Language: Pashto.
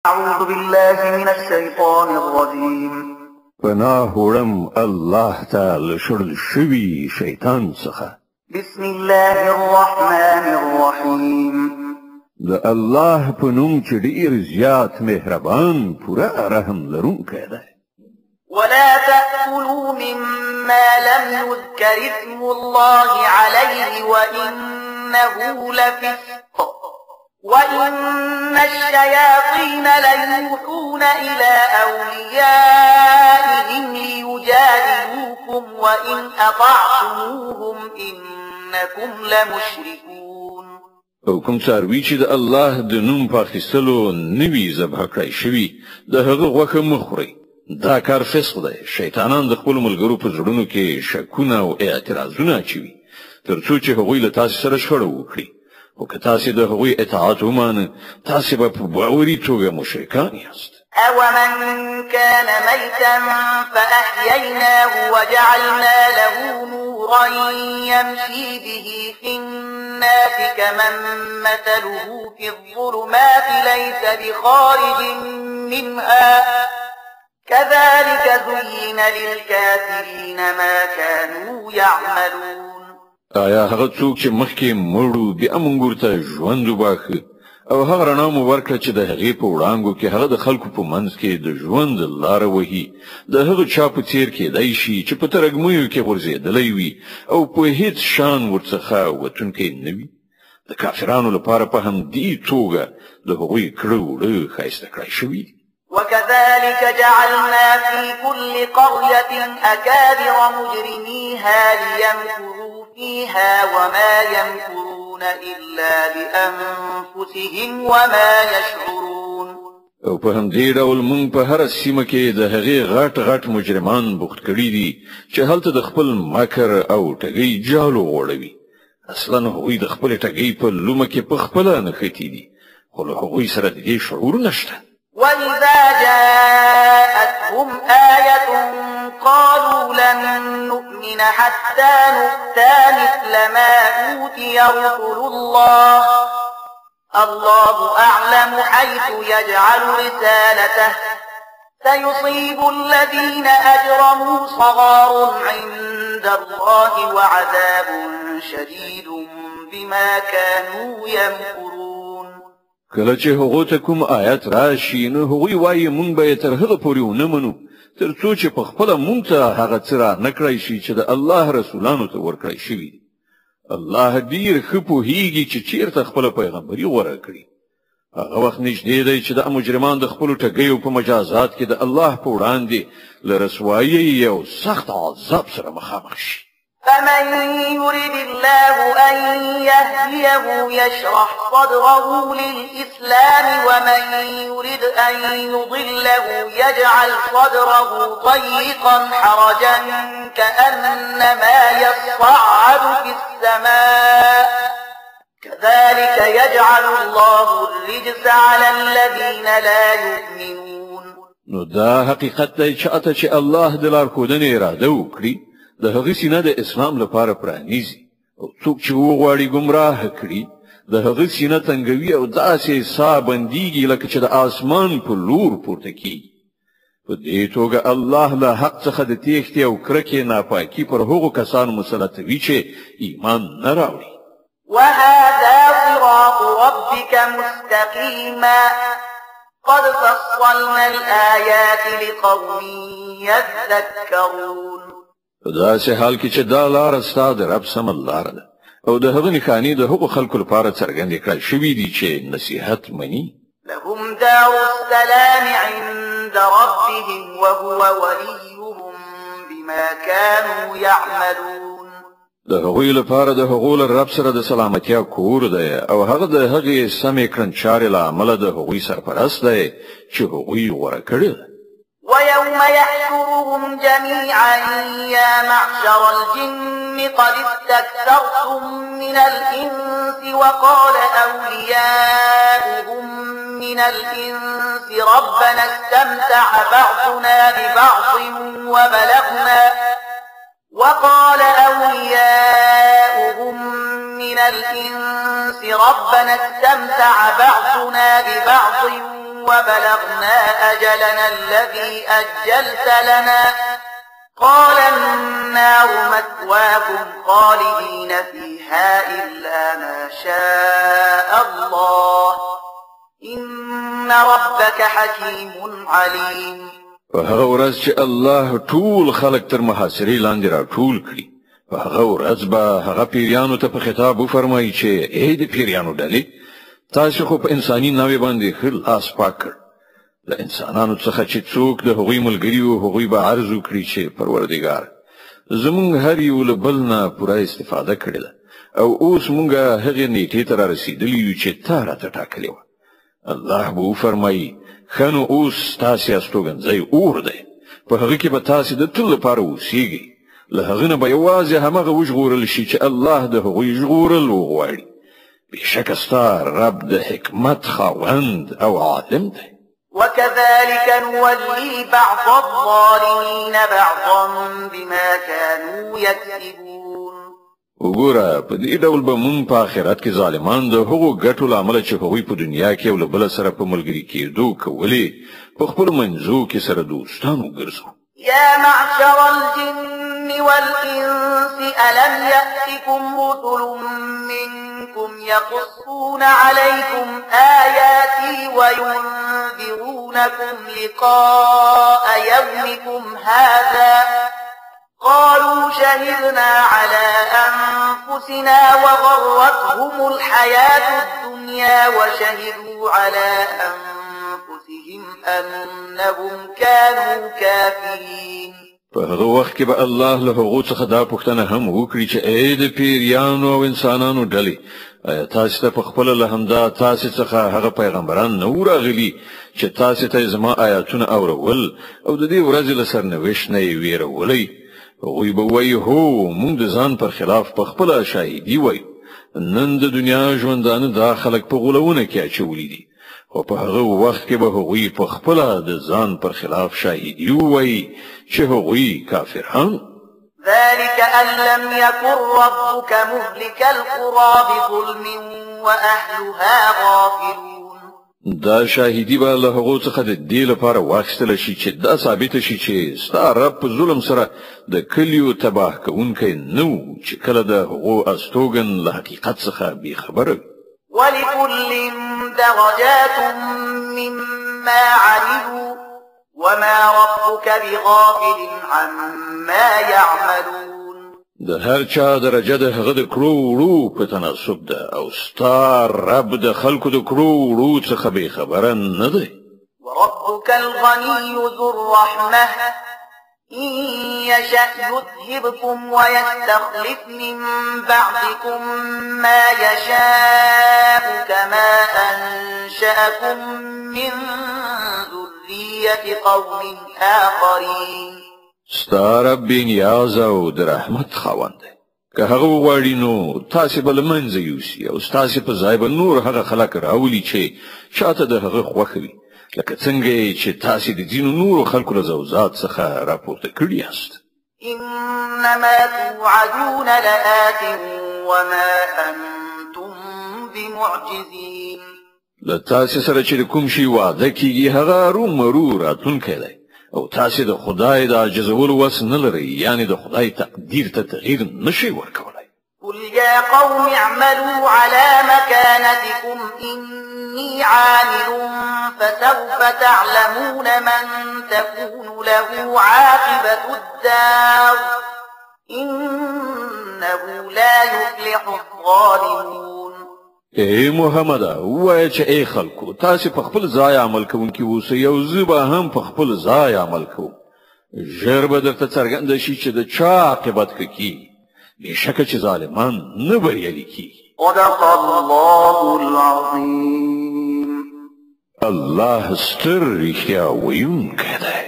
أعوذ بالله من الشيطان الرجيم. پناه وړم الله تعالی شړل شوي شیطان څخه. بسم الله الرحمن الرحيم. د الله په نوم چې ډېر زیات مهربان پوره رحم لرونکی دی. ولا تأكلوا مما لم يذكر اسم الله عليه وإنه لفسق وإن الشياطين ليوحون إلى أوليائهم ليجادلوكم وإن أطعتموهم إنكم لمشركون. او کوم څاروي چې د الله د نوم په اخیستلو نوي ذبح کړی شوي د هغه غوښه مه خورئ. دا کار فسق دی. شیطانان د خپلو ملګرو په زړونو کې شکونه او اعتراضونه اچوي تر څو چې هغوی له تاسې سره شخړه وکړي. خو که تاسې د هغوی اطاعت ومانه تاسې به په باوري توګه مشرکان یاست. أَوَمَنْ كَانَ مَيْتًا فَأَحْيَيْنَاهُ وَجَعَلْنَا لَهُ نُورًا يَمْشِي بِهِ فِي النَّاسِ كَمَنْ مَثَلُهُ فِي الظُّلُمَاتِ لَيْسَ بِخَارِجٍ مِنْهَا كَذَلِكَ زُيِّنَ لِلْكَافِرِينَ مَا كَانُوا يَعْمَلُونَ. آیا هغه څوک چې مخکې مړو بیا موږ ورته ژوند وباښه او هغه رڼا مو ورکړه چې د هغې په وړانګو کې هغه د خلکو په منځ کې د ژوند لاره وهي د هغه چا په څیر کېدای شي چې په ترږمیو کې غورځېدلی وي او په هیڅ شان ورڅخه وتونکی نه وي. د کافرانو لپاره په همدې توګه د هغوی کړه وړه ښایسته کړی شوي دي. وكذلك جعلنا في كل قرية أكابر مجرميها ليمكروا فيها وما يمكرون إلا بأنفسهم وما يشعرون. او په همدې ډول موږ په هر سیمه کې د هغې غټ مجرمان بوخت کړي دي چې هلته د خپل مکر او ټګۍ جالو غوړوي. اصلا هغوی د خپل ټګۍ په لومه کې په خپله نښتي دي خو له هغوی سره د دې شعور نشته. وَإِذَا جَاءَتْهُمْ آيَةٌ قَالُوا لَن نُّؤْمِنَ حَتَّى نُؤْتَىٰ مِثْلَ مَا أُوتِيَ رُسُلُ اللَّهِ اللَّهُ أَعْلَمُ حَيْثُ يَجْعَلُ رِسَالَتَهُ سَيُصِيبُ الَّذِينَ أَجْرَمُوا صَغَارٌ عِندَ اللَّهِ وَعَذَابٌ شَدِيدٌ بِمَا كَانُوا يَمْكُرُونَ. کله چې هغه ته کوم آیت راشي نو هغوی وایي مونږ به تر هغه پورې ونه منو تر څو چې په خپله مونږ ته هغه څه را نکړی شي چې د الله رسولانو ته ورکړی شوي دي. الله ډېر ښه پوهیږي چې چیرته خپله پیغمبري غوره کړي. هغه وخت نږدې دی چې د مجرمان د خپلو ټګیو په مجازات کې د الله په وړاندې له رسوایۍ یو سخت عذاب سره مخامخ شي. فمن يرد الله أن يهديه يشرح صدره للإسلام ومن يرد أن يضله يجعل صدره ضيقا حرجا كأنما يصعد في السماء كذلك يجعل الله الرجس على الذين لا يؤمنون. نو دا حقیقت دی چې الله د لارښودنې اراده وکړي د هغې سینه د اسلام لپاره پرانیزي او څوک چې وغواړي ګمراه کړي د هغې سینه تنګوي او داسې ساه بندیږي لکه چې د آسمان په لور پورته کیږي. په دې توګه الله له حق څخه د تیښتې او کرکې ناپاکي پر هغو کسانو مسلطوي چې ایمان نه راوړي. وهذا صراط ربك مستقيما قد فصلنا الآيات لقوم يذكرون. په داسې حال کې چې دا لاره ستا د رب سمه لاره ده او د هغه نښانې د هغو خلکو لپاره څرګندې کړل شوي دي چې نصیحت مني. لهم دار السلام عند ربهم وهو وليهم بما كانوا يعملون. د هغوی لپاره د هغو له رب سره د سلامتیا کور دی او هغه د هغې سمې کړنچارې له امله د هغوی سرپرست دی چې هغوی غوره کړې ده. ويوم يحشرهم جميعا يا معشر الجن قد استكثرتم من الإنس وقال أولياؤهم من الإنس ربنا استمتع بعضنا ببعض وبلغنا من الإنس ربنا استمتع بعضنا ببعض وبلغنا أجلنا الذي أجلت لنا قال النار مثواكم خالدين فيها إلا ما شاء الله إن ربك حكيم عليم. فهغه ورځ چې الله ټول خلق تر محاصرې لاندې راټول کړي په هغه ورځ به هغه پیریانو ته په خطاب وفرمایي چې اې د پیریانو ډلې تاسو خو په انساني نوې باندې خل لاس پاک کړ له انسانانو څخه چې څوک د هغوی ملګري او هغوی به عرض وکړي چې پروردګار زمونږ هر یو له بل نه پوره استفاده کړې ده او اوس مونږ هغې نیټې ته رارسېدلي یو چې تا راته ټاکلې وه. الله به وفرمایي ښه نو اوس ستاسې استوګنځی اور دی په هغه کې به تاسې د تل لپاره اوسېږئ له هغه نه به یوازې همغه وژغورل شي چې الله د هغوی ژغورل وغواړي بېشکه ستا رب د حکمت خاوند او عالم دی. وكذلك نولي بعض الظالمين بعضا بما كانوا يكسبون. وګوره په دې ډول به مونږ په آخرت کې ظالمان د هغو ګټو له امله چې هغوی په دنیا کې یو له بل سره په ملګري کېدو کولې په خپلو منځو کې سره دوستان وګرځو. يا معشر الجن والإنس ألم يأتكم رسل منكم يقصون عليكم آياتي وينذرونكم لقاء يومكم هذا قالوا شهدنا على أنفسنا وغرتهم الحياة الدنيا وشهدوا على أنفسهم أنهم كانوا كافرين. په هغه وخت کې به الله له هغو څخه دا پوښتنه هم وکړي چې اې د پیریانو او انسانانو ډلې آیا تاسو ته په خپله له همدا تاسو څخه هغه پیغمبران نه وراغلي چې تاسو ته زما آیاتونه اورول او د دې ورځې له سرنوشت نه یې ویرولئ. هغوی به وایي هو مونږ د ځان پر خلاف په خپله شاهدي وایو نن د دنیا ژوندانه دا خلک په غولونه کې اچولي دي خو په هغه وخت کې به هغوی په خپله د ځان پر خلاف شاهدي ووایي چې هغوی کافران. ذلك أن لم يكن ربك مهلك القرى بظلم وأهلها غافلون. دا شاهدی به له هغو څخه د دې لپاره واخیستل شي چې دا ثابت شي چې ستا رب په ظلم سره د کلیو تباه کوونکی نه و چې کله د هغو استوګن له حقیقت څخه بې خبره. ولكل درجات مما عملوا وما ربك بغافل عما يعملون. د هر چا درجه د هغه د کړو وړو په تناسب ده او ستا رب د خلکو د کړو وړو څخه بې خبره نه دی. وربك الغني ذو الرحمة إن يشأ يذهبكم ويستخلف من بعدكم ما يشاء كما أنشأكم من ذرية قوم آخرين. ستا رب نیاز او د رحمت خاوند دی که هغه وغواړي نو تاسې به له منځه یوسي او ستاسې په ځای به نور هغه خلک راولي چې شاته د هغه خوښه وي لکه څنګه چې تاسې د ځینو نورو خلکو له زوزات څخه راپورته کړي یاست. إنما توعدون لآت وما أنتم بمعجزين. له تاسې سره چې کوم شي وعده کیږي هغه رومرو راتلونکی دی او تاسې د خدای د عاجزولو وس نه لرئ یعنی د خدای تقدیر ته تغییر نشئ ورکولی. قل يا قوم اعملوا على مكانتكم إني عامل فسوف تعلمون من تكون له عاقبة الدار إنه لا يفلح الظالمون. اے محمد وای چې اے خلکو تاسو په خپل ځای عمل کوونکی اوسئ او زه به هم په خپل ځای عمل کوم. ژر به درته څرګنده شي چې د چا عاقبت کیږي بېشکه چې ظالمان نه بریالي کیږي. صدق الله العظیم. الله ستر رښتیا ویونکی دی.